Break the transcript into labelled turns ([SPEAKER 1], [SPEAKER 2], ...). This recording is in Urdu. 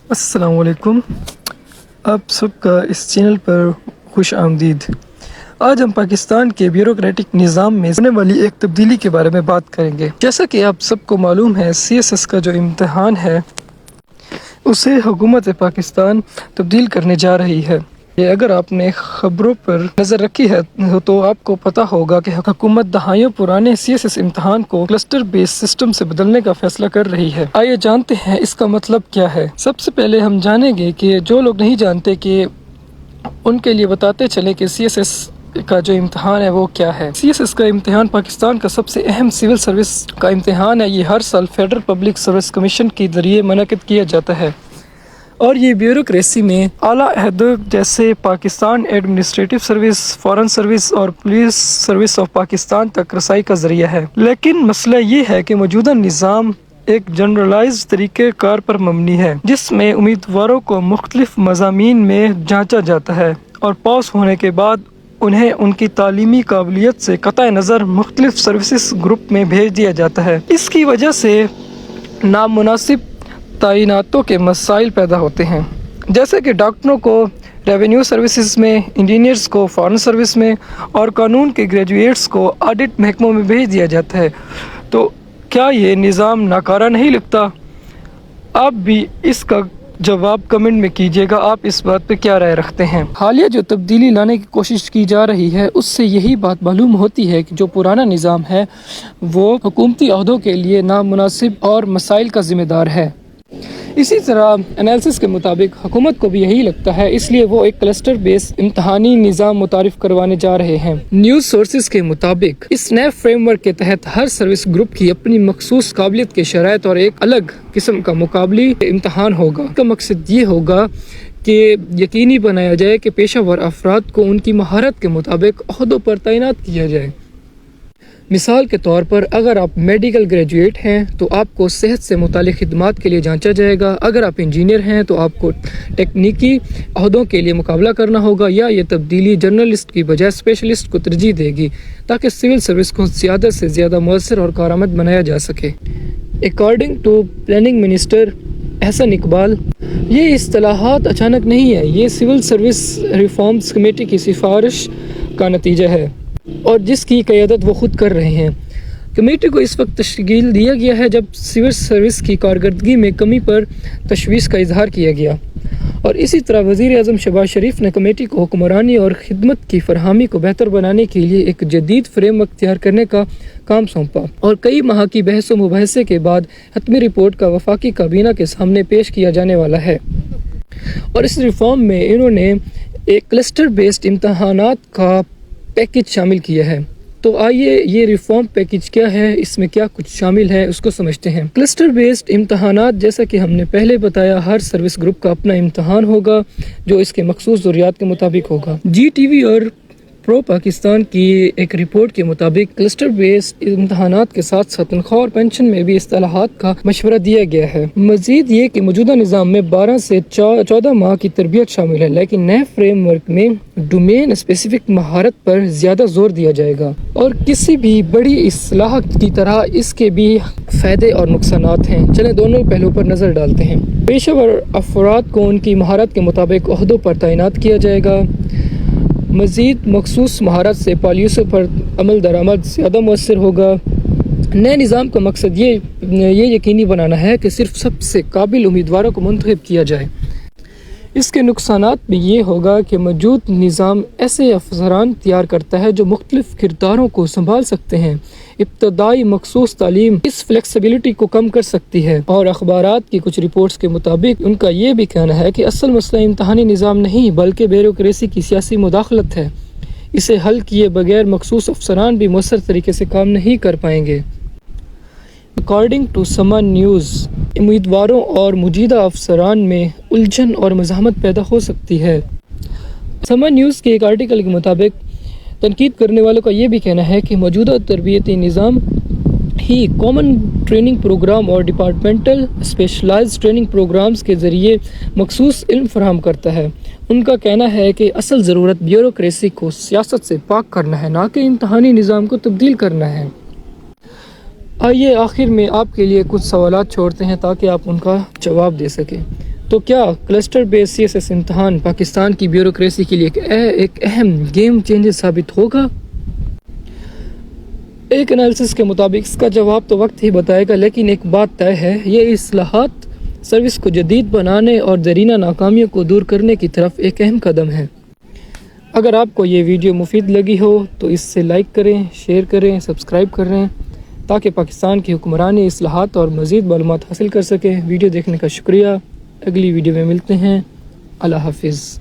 [SPEAKER 1] السلام علیکم، آپ سب کا اس چینل پر خوش آمدید۔ آج ہم پاکستان کے بیوروکریٹک نظام میں ہونے والی ایک تبدیلی کے بارے میں بات کریں گے۔ جیسا کہ آپ سب کو معلوم ہے، CSS کا جو امتحان ہے اسے حکومت پاکستان تبدیل کرنے جا رہی ہے۔ اگر آپ نے خبروں پر نظر رکھی ہے تو آپ کو پتہ ہوگا کہ حکومت دہائیوں پرانے CSS امتحان کو کلسٹر بیس سسٹم سے بدلنے کا فیصلہ کر رہی ہے۔ آئیے جانتے ہیں اس کا مطلب کیا ہے۔ سب سے پہلے ہم جانیں گے کہ جو لوگ نہیں جانتے کہ ان کے لیے بتاتے چلے کہ CSS کا جو امتحان ہے وہ کیا ہے۔ CSS کا امتحان پاکستان کا سب سے اہم سول سروس کا امتحان ہے۔ یہ ہر سال فیڈرل پبلک سروس کمیشن کے ذریعے منعقد کیا جاتا ہے اور یہ بیوروکریسی میں اعلیٰ عہدوں جیسے Pakistan administrative service, foreign service اور پولیس سروس آف پاکستان تک رسائی کا ذریعہ ہے۔ لیکن مسئلہ یہ ہے کہ موجودہ نظام ایک جنرلائز طریقہ کار پر مبنی ہے، جس میں امیدواروں کو مختلف مضامین میں جانچا جاتا ہے اور پاس ہونے کے بعد انہیں ان کی تعلیمی قابلیت سے قطع نظر مختلف سروسز گروپ میں بھیج دیا جاتا ہے۔ اس کی وجہ سے نامناسب تعیناتوں کے مسائل پیدا ہوتے ہیں، جیسے کہ ڈاکٹروں کو ریونیو سروسز میں، انجینئرز کو فارن سروس میں اور قانون کے گریجویٹس کو آڈٹ محکموں میں بھیج دیا جاتا ہے۔ تو کیا یہ نظام ناکارہ نہیں لگتا؟ آپ بھی اس کا جواب کمنٹ میں کیجیے گا۔ آپ اس بات پہ کیا رائے رکھتے ہیں؟ حالیہ جو تبدیلی لانے کی کوشش کی جا رہی ہے اس سے یہی بات معلوم ہوتی ہے کہ جو پرانا نظام ہے وہ حکومتی عہدوں کے لیے نامناسب اور مسائل کا ذمہ دار ہے۔ اسی طرح انالیسس کے مطابق حکومت کو بھی یہی لگتا ہے، اس لیے وہ ایک کلسٹر بیس امتحانی نظام متعارف کروانے جا رہے ہیں۔ نیوز سورسز کے مطابق اس نئے فریم ورک کے تحت ہر سروس گروپ کی اپنی مخصوص قابلیت کے شرائط اور ایک الگ قسم کا مقابلی امتحان ہوگا۔ اس کا مقصد یہ ہوگا کہ یقینی بنایا جائے کہ پیشہ ور افراد کو ان کی مہارت کے مطابق عہدوں پر تعینات کیا جائے۔ مثال کے طور پر اگر آپ میڈیکل گریجویٹ ہیں تو آپ کو صحت سے متعلق خدمات کے لیے جانچا جائے گا، اگر آپ انجینئر ہیں تو آپ کو تکنیکی عہدوں کے لیے مقابلہ کرنا ہوگا، یا یہ تبدیلی جرنلسٹ کی بجائے اسپیشلسٹ کو ترجیح دے گی تاکہ سول سروس کو زیادہ سے زیادہ مؤثر اور کارآمد بنایا جا سکے۔ According to planning minister Ahsan Iqbal, یہ اصطلاحات اچانک نہیں ہے، یہ سول سروس ریفارمز کمیٹی کی سفارش کا نتیجہ ہے اور جس کی قیادت وہ خود کر رہے ہیں۔ کمیٹی کو اس وقت تشکیل دیا گیا ہے جب سول سروس کی کارکردگی میں کمی پر تشویش کا اظہار کیا گیا، اور اسی طرح وزیر اعظم شہباز شریف نے کمیٹی کو حکمرانی اور خدمت کی فراہمی کو بہتر بنانے کے لیے ایک جدید فریم ورک تیار کرنے کا کام سونپا، اور کئی ماہ کی بحث و مباحثے کے بعد حتمی رپورٹ کا وفاقی کابینہ کے سامنے پیش کیا جانے والا ہے۔ اور اس ریفارم میں انہوں نے ایک کلسٹر بیسڈ امتحانات کا پیکج شامل کیا ہے۔ تو آئیے یہ ریفارم پیکج کیا ہے، اس میں کیا کچھ شامل ہے اس کو سمجھتے ہیں۔ کلسٹر بیسڈ امتحانات، جیسا کہ ہم نے پہلے بتایا، ہر سروس گروپ کا اپنا امتحان ہوگا جو اس کے مخصوص ضروریات کے مطابق ہوگا۔ GTV اور پرو پاکستان کی ایک رپورٹ کے مطابق کلسٹر بیسڈ امتحانات کے ساتھ ساتھ تنخواہ اور پینشن میں بھی اصطلاحات کا مشورہ دیا گیا ہے۔ مزید یہ کہ موجودہ نظام میں 12 سے 14 ماہ کی تربیت شامل ہے، لیکن نئے فریم ورک میں ڈومین اسپیسیفک مہارت پر زیادہ زور دیا جائے گا، اور کسی بھی بڑی اصلاح کی طرح اس کے بھی فائدے اور نقصانات ہیں۔ چلیں دونوں پہلوؤں پر نظر ڈالتے ہیں۔ پیشہ ور افراد کو ان کی مہارت کے مطابق عہدوں پر تعینات کیا جائے گا۔ مزید مخصوص مہارت سے پالیسیوں پر عمل درآمد زیادہ مؤثر ہوگا۔ نئے نظام کا مقصد یہ یقینی بنانا ہے کہ صرف سب سے قابل امیدواروں کو منتخب کیا جائے۔ اس کے نقصانات میں یہ ہوگا کہ موجود نظام ایسے افسران تیار کرتا ہے جو مختلف کرداروں کو سنبھال سکتے ہیں۔ ابتدائی مخصوص تعلیم اس فلیکسیبلٹی کو کم کر سکتی ہے، اور اخبارات کی کچھ رپورٹس کے مطابق ان کا یہ بھی کہنا ہے کہ اصل مسئلہ امتحانی نظام نہیں بلکہ بیوروکریسی کی سیاسی مداخلت ہے۔ اسے حل کیے بغیر مخصوص افسران بھی مؤثر طریقے سے کام نہیں کر پائیں گے۔ اکارڈنگ ٹو سما نیوز، امیدواروں اور موجودہ افسران میں الجھن اور مزاحمت پیدا ہو سکتی ہے۔ سما نیوز کے ایک آرٹیکل کے مطابق تنقید کرنے والوں کا یہ بھی کہنا ہے کہ موجودہ تربیتی نظام ہی کامن ٹریننگ پروگرام اور ڈپارٹمنٹل اسپیشلائزڈ ٹریننگ پروگرامز کے ذریعے مخصوص علم فراہم کرتا ہے۔ ان کا کہنا ہے کہ اصل ضرورت بیوروکریسی کو سیاست سے پاک کرنا ہے، نہ کہ امتحانی نظام کو تبدیل کرنا ہے۔ آئیے آخر میں آپ کے لیے کچھ سوالات چھوڑتے ہیں تاکہ آپ ان کا جواب دے سکیں۔ تو کیا کلسٹر بیس CSS امتحان پاکستان کی بیوروکریسی کے لیے ایک اہم گیم چینجر ثابت ہوگا؟ ایک انالیسس کے مطابق اس کا جواب تو وقت ہی بتائے گا، لیکن ایک بات طے ہے، یہ اصلاحات سروس کو جدید بنانے اور زرینہ ناکامیوں کو دور کرنے کی طرف ایک اہم قدم ہے۔ اگر آپ کو یہ ویڈیو مفید لگی ہو تو اس سے لائک کریں، شیئر کریں، سبسکرائب کریں تاکہ پاکستان کی حکمرانی اصلاحات اور مزید معلومات حاصل کر سکیں۔ ویڈیو دیکھنے کا شکریہ، اگلی ویڈیو میں ملتے ہیں، اللہ حافظ۔